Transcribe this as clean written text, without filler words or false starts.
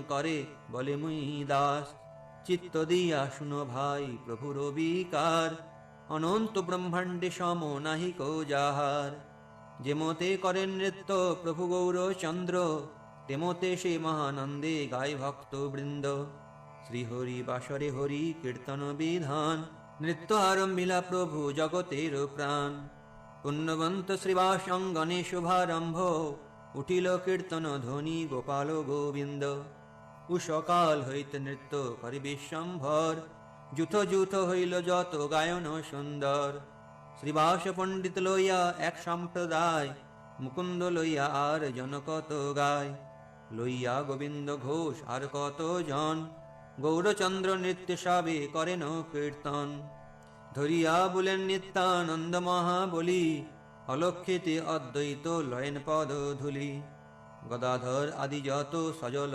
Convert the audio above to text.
করে বলে মুই দাস। চিত্ত দিয়া শুনো ভাই প্রভুর বিকার, অনন্ত ব্রহ্মাণ্ডে সম নাহি কো যাহার। যেমতে করেন নৃত্য প্রভু গৌরচন্দ্র, তেমতে সে মহানন্দে গায় ভক্ত বৃন্দ। শ্রীহরি বাসরে হরি কীর্তন বিধান, নৃত্য আরম্ভিলা প্রভু জগতের প্রাণ। পুণ্যবন্ত শ্রীবাস অঙ্গনে শুভারম্ভ, উঠিল কীর্তন ধ্বনি গোপাল গোবিন্দ। উষকাল হইতে নৃত্য করে বিশ্বম্ভর, যুথ যুথ হইল যত গায়ন সুন্দর। শ্রীবাস পণ্ডিত লইয়া এক সম্প্রদায়, মুকুন্দ লইয়া আর জন কত গায়। লইয়া গোবিন্দ ঘোষ আর কত জন, গৌরচন্দ্র নৃত্য সবে করেন কীর্তন। ধরিয়া বলেন নিত্যানন্দ মহাবলী, অলক্ষিতে অদ্বৈত লয়েন পদ ধুলি। গদাধর আদি যত সজল